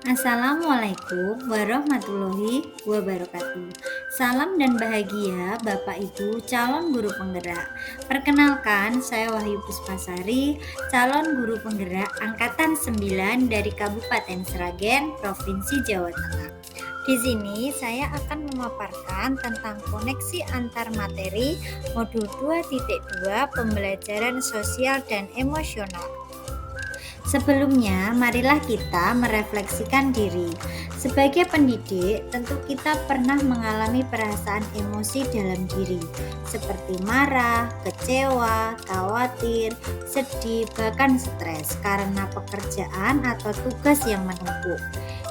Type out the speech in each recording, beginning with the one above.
Assalamualaikum warahmatullahi wabarakatuh. Salam dan bahagia Bapak Ibu calon guru penggerak. Perkenalkan, saya Wahyu Puspasari, calon guru penggerak angkatan 9 dari Kabupaten Sragen, Provinsi Jawa Tengah. Di sini saya akan memaparkan tentang koneksi antar materi modul 2.2 pembelajaran sosial dan emosional. Sebelumnya, marilah kita merefleksikan diri. Sebagai pendidik, tentu kita pernah mengalami perasaan emosi dalam diri, seperti marah, kecewa, khawatir, sedih, bahkan stres karena pekerjaan atau tugas yang menumpuk.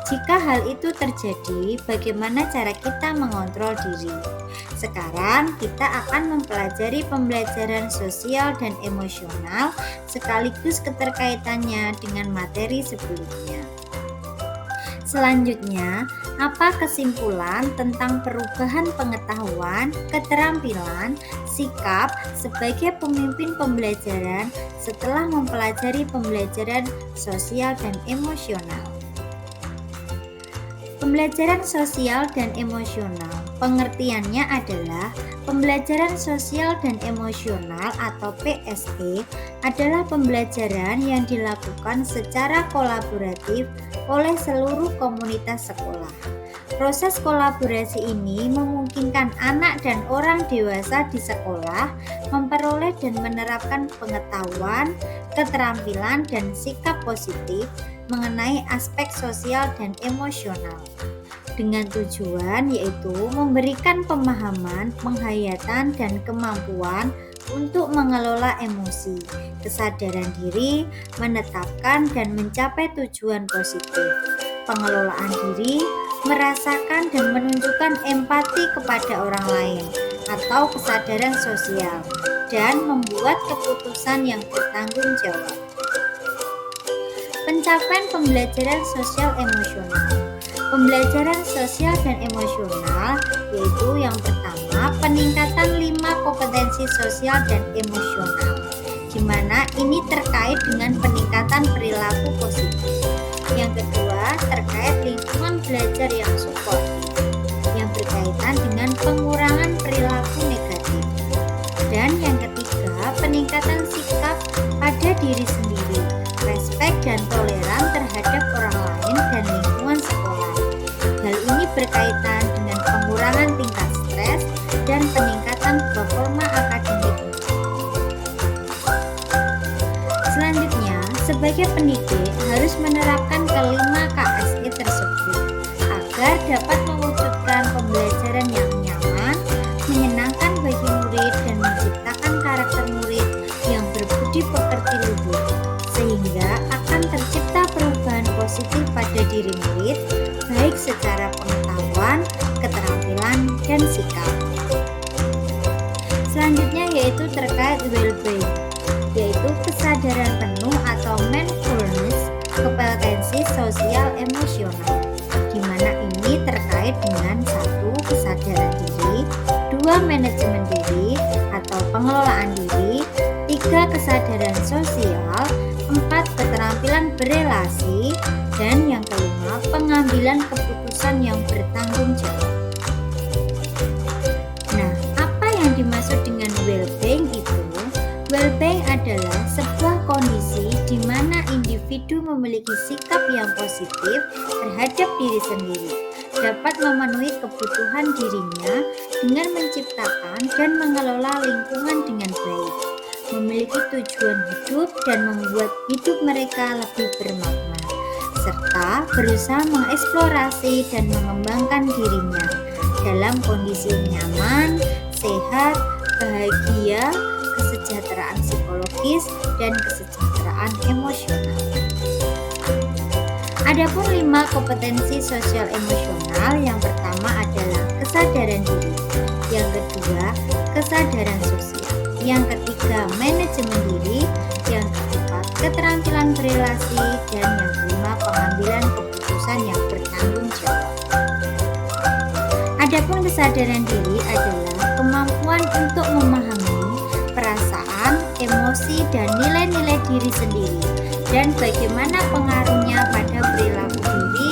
Jika hal itu terjadi, bagaimana cara kita mengontrol diri? Sekarang kita akan mempelajari pembelajaran sosial dan emosional sekaligus keterkaitannya dengan materi sebelumnya. Selanjutnya, apa kesimpulan tentang perubahan pengetahuan, keterampilan, sikap sebagai pemimpin pembelajaran setelah mempelajari pembelajaran sosial dan emosional? Pembelajaran sosial dan emosional, pengertiannya adalah pembelajaran sosial dan emosional atau PSE adalah pembelajaran yang dilakukan secara kolaboratif oleh seluruh komunitas sekolah. Proses kolaborasi ini memungkinkan anak dan orang dewasa di sekolah memperoleh dan menerapkan pengetahuan, keterampilan, dan sikap positif mengenai aspek sosial dan emosional dengan tujuan yaitu memberikan pemahaman, penghayatan, dan kemampuan untuk mengelola emosi, kesadaran diri, menetapkan dan mencapai tujuan positif, pengelolaan diri, merasakan dan menunjukkan empati kepada orang lain atau kesadaran sosial, dan membuat keputusan yang bertanggung jawab. Pencapaian pembelajaran sosial emosional. Pembelajaran sosial dan emosional yaitu yang pertama, peningkatan 5 kompetensi sosial dan emosional, di mana ini terkait dengan peningkatan perilaku positif. Yang kedua, terkait lingkungan belajar yang suportif, yang berkaitan dengan pengurangan perilaku negatif. Dan yang ketiga, peningkatan sikap pada diri sendiri, respek dan toleran terhadap orang lain dan lingkungan sekolah. Hal ini berkaitan dengan pengurangan tingkat stres dan peningkatan performa akademik. Selanjutnya, sebagai pendidik harus menerapkan kelima KSE tersebut agar dapat mewujudkan pembelajaran yang nyaman, menyenangkan bagi murid dan menciptakan karakter murid yang berbudi pekerti luhur, sehingga akan tercipta perubahan positif pada diri murid, baik secara pengetahuan, keterampilan, dan sikap. Selanjutnya yaitu terkait well-being, yaitu kesadaran penuh atau mindfulness, kompetensi sosial emosional, di mana ini terkait dengan 1. Kesadaran diri, 2. Manajemen diri atau pengelolaan diri, 3. Kesadaran sosial, 4. Keterampilan berelasi, dan yang kelima, pengambilan keputusan yang bertanggung jawab. Nah, apa yang dimaksud dengan well-being itu? Well-being adalah sebuah kondisi di mana individu memiliki sikap yang positif terhadap diri sendiri, dapat memenuhi kebutuhan dirinya dengan menciptakan dan mengelola lingkungan dengan baik, memiliki tujuan hidup dan membuat hidup mereka lebih bermakna, serta berusaha mengeksplorasi dan mengembangkan dirinya dalam kondisi nyaman, sehat, bahagia, kesejahteraan psikologis, dan kesejahteraan emosional. Adapun 5 kompetensi sosial emosional, yang pertama adalah kesadaran diri, yang kedua kesadaran sosial, yang ketiga manajemen diri, yang keempat keterampilan berelasi, dan yang kelima pengambilan keputusan yang bertanggung jawab. Adapun kesadaran diri adalah kemampuan untuk memahami perasaan, emosi, dan nilai-nilai diri sendiri dan bagaimana pengaruhnya pada perilaku diri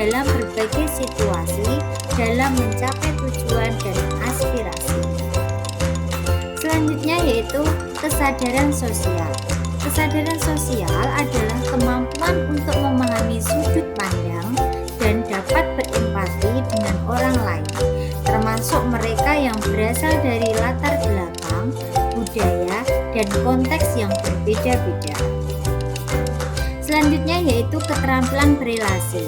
dalam berbagai situasi dalam mencapai tujuan dan aspirasi. Selanjutnya yaitu kesadaran sosial. Kesadaran sosial adalah kemampuan untuk memahami sudut pandang dan dapat berempati dengan orang lain, termasuk mereka yang berasal dari latar belakang, budaya, dan konteks yang berbeda-beda. Selanjutnya yaitu keterampilan berelasi,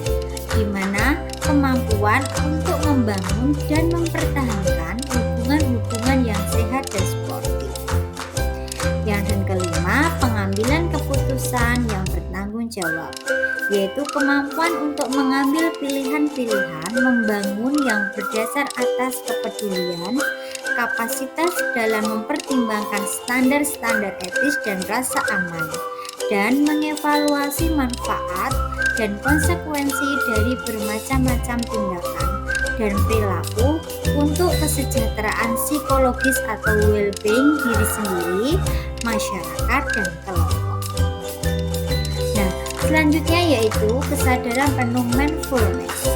di mana kemampuan untuk membangun dan mempertahankan hubungan-hubungan yang sehat dan sportif. Yang kelima, pengambilan keputusan yang bertanggung jawab, yaitu kemampuan untuk mengambil pilihan-pilihan membangun yang berdasar atas kepedulian, kapasitas dalam mempertimbangkan standar-standar etis dan rasa aman, dan mengevaluasi manfaat dan konsekuensi dari bermacam-macam tindakan dan perilaku untuk kesejahteraan psikologis atau well-being diri sendiri, masyarakat, dan kelompok. Nah, selanjutnya yaitu kesadaran penuh mindfulness,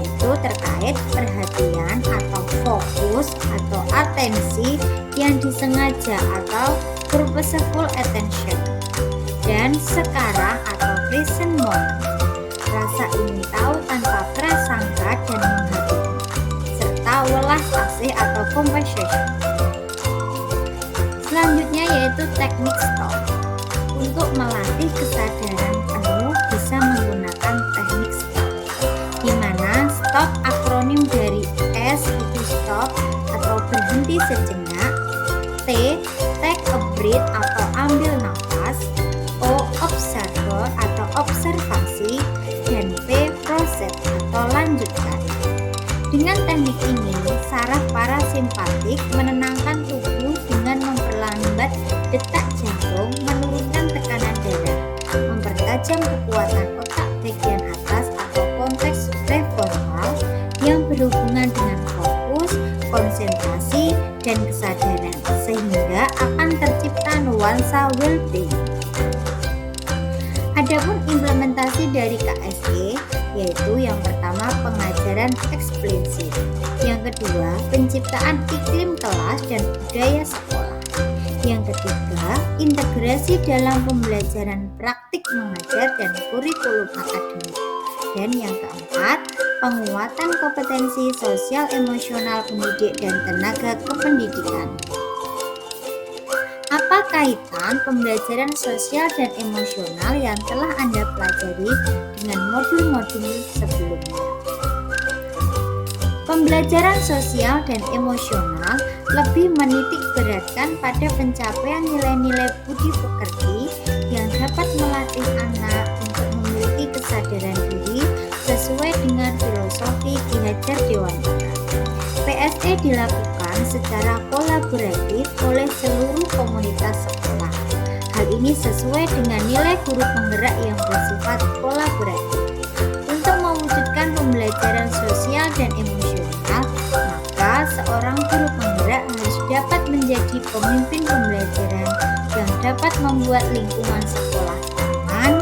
itu terkait perhatian atau fokus atau atensi yang disengaja atau purposeful attention, dan sekarang atau present moment, rasa ingin tahu tanpa prasangka dan menghadiri, serta welas asih atau compassion. Selanjutnya yaitu teknik stop. Untuk melatih kesadaran penuh bisa menggunakan teknik stop, di mana stop akronim dari S itu stop atau berhenti sejenak, T take a breath atau ambil nafas, O observer atau observasi, dan P process atau lanjutkan. Dengan teknik ini, saraf parasimpatik menenangkan tubuh dengan memperlambat detak jantung, menurunkan tekanan darah, mempertajam kekuatan otak bagian atas atau konteks prefrontal yang berhubungan dengan fokus, konsentrasi, dan kesadaran, sehingga akan tercipta nuansa well-being. Adapun implementasi dari KSE yaitu yang pertama pengajaran eksplisit, yang kedua penciptaan iklim kelas dan budaya sekolah, yang ketiga integrasi dalam pembelajaran praktik mengajar dan kurikulum akademik, dan yang keempat penguatan kompetensi sosial emosional pendidik dan tenaga kependidikan. Apa kaitan pembelajaran sosial dan emosional yang telah Anda pelajari dengan modul-modul sebelumnya? Pembelajaran sosial dan emosional lebih menitik beratkan pada pencapaian nilai-nilai budi pekerti yang dapat melatih anak untuk memiliki kesadaran diri sesuai dengan filosofi Ki Hajar Dewantara. PSE dilakukan secara kolaboratif oleh seluruh komunitas sekolah. Hal ini sesuai dengan nilai guru penggerak yang bersifat kolaboratif. Untuk mewujudkan pembelajaran sosial dan emosional, maka seorang guru penggerak harus dapat menjadi pemimpin pembelajaran yang dapat membuat lingkungan sekolah aman,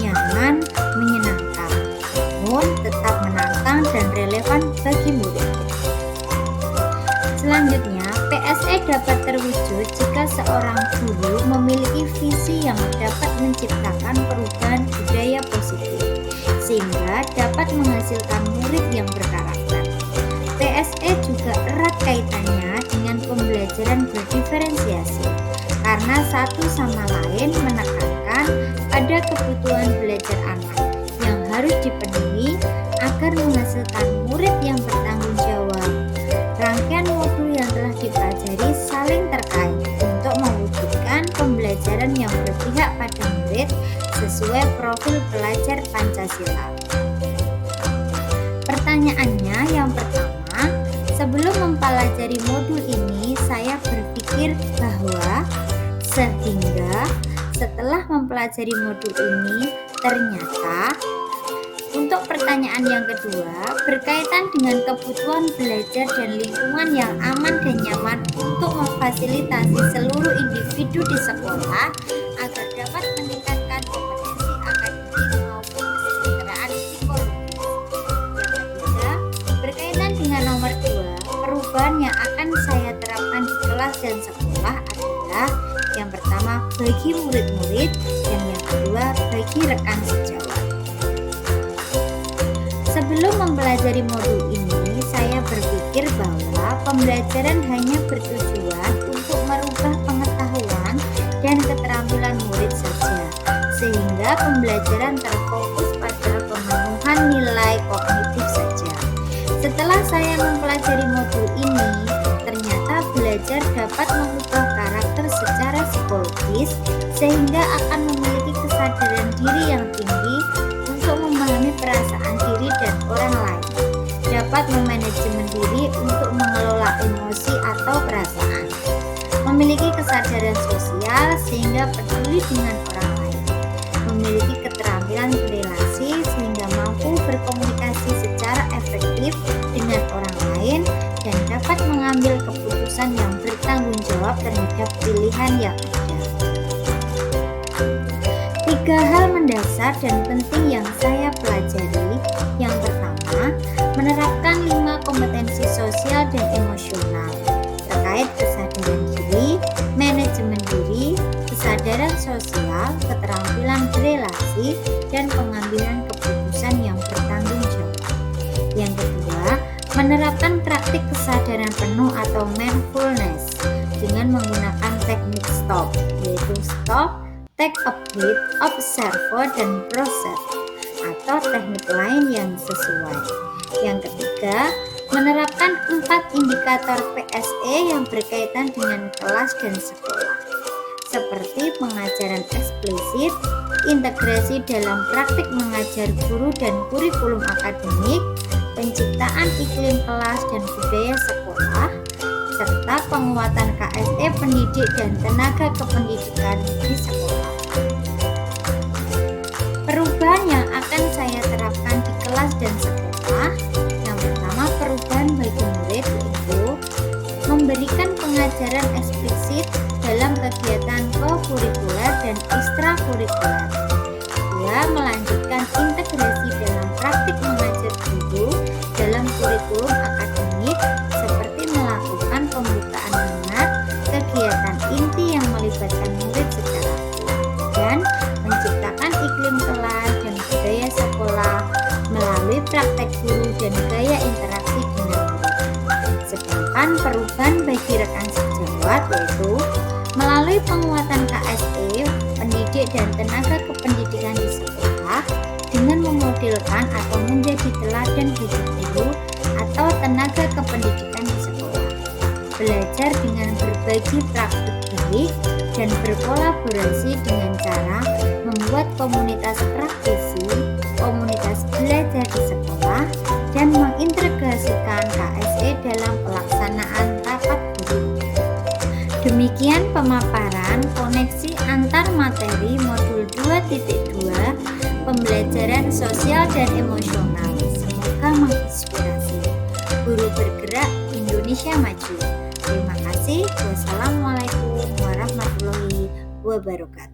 nyaman, menyenangkan, namun tetap menantang dan relevan bagi murid. Selanjutnya, PSE dapat terwujud jika seorang guru memiliki visi yang dapat menciptakan perubahan budaya positif, sehingga dapat menghasilkan murid yang berkarakter. PSE juga erat kaitannya dengan pembelajaran berdiferensiasi, karena satu sama lain menekankan pada kebutuhan belajar anak yang harus dipenuhi agar menghasilkan murid yang bertanggung jawab. Rangkaian modul yang telah dipelajari saling terkait untuk mewujudkan pembelajaran yang berpihak pada murid sesuai profil pelajar Pancasila. Pertanyaannya yang pertama, sebelum mempelajari modul ini saya berpikir bahwa sehingga setelah mempelajari modul ini ternyata. Untuk pertanyaan yang kedua, berkaitan dengan kebutuhan belajar dan lingkungan yang aman dan nyaman untuk memfasilitasi seluruh individu di sekolah agar dapat meningkatkan kompetensi akademik maupun kesejahteraan psikologis. dan sekolah adalah yang pertama bagi murid-murid dan yang kedua bagi rekan sejawat. Sebelum mempelajari modul ini, saya berpikir bahwa pembelajaran hanya bertujuan untuk merubah pengetahuan dan keterampilan murid saja, sehingga pembelajaran terfokus pada pemenuhan nilai kognitif saja. Setelah saya mempelajari modul ini, ternyata belajar dapat mengubah karakter secara psikologis sehingga akan memiliki kesadaran diri yang tinggi untuk memahami perasaan diri dan orang lain, dapat memanajemen diri untuk mengelola emosi atau perasaan, memiliki kesadaran sosial sehingga peduli dengan orang lain, memiliki keterampilan berelasi sehingga mampu berkomunikasi secara efektif dengan orang lain dan dapat mengambil keputusan yang bertanggung jawab terhadap pilihan yang ada. 3 hal mendasar dan penting yang saya pelajari. Yang pertama, menerapkan 5 kompetensi sosial dan emosional terkait kesadaran diri, manajemen diri, kesadaran sosial, keterampilan berelasi, dan pengambilan keputusan yang bertanggung jawab. Yang kedua, menerapkan praktik kesadaran penuh atau mindfulness dengan menggunakan teknik STOP, yaitu stop, take a breath, observe, dan process, atau teknik lain yang sesuai. Yang ketiga, menerapkan 4 indikator PSE yang berkaitan dengan kelas dan sekolah, seperti pengajaran eksplisit, integrasi dalam praktik mengajar guru dan kurikulum akademik, penciptaan iklim kelas dan budaya sekolah, serta penguatan KSE pendidik dan tenaga kependidikan di sekolah. Perubahan yang akan saya terapkan di kelas dan sekolah, yang pertama perubahan bagi murid yaitu memberikan pengajaran eksplisit dalam kegiatan kokurikuler dan ekstrakurikuler. Kedua, melanjutkan integrasi dalam praktik mengajar guru dalam kurikulum akademik seperti melakukan pembukaan minat, kegiatan inti yang melibatkan murid secara aktif, dan menciptakan iklim kelas dan budaya sekolah melalui praktek guru dan gaya interaksi dengan murid. Sedangkan perubahan bagi rekan sejawat yaitu melalui penguatan KSE, pendidik dan tenaga kependidikan di sekolah dengan memodelkan atau menjadi teladan bagi guru atau tenaga kependidikan di sekolah. Belajar dengan berbagi praktik baik dan berkolaborasi dengan cara membuat komunitas praktisi, komunitas belajar di sekolah, dan mengintegrasikan KSE dalam pelaksanaan rapat guru. Demikian pemaparan koneksi antar materi modul 2.2 pembelajaran sosial dan emosional. Semoga menginspirasi. Guru bergerak Indonesia maju. Terima kasih. Wassalamualaikum warahmatullahi wabarakatuh.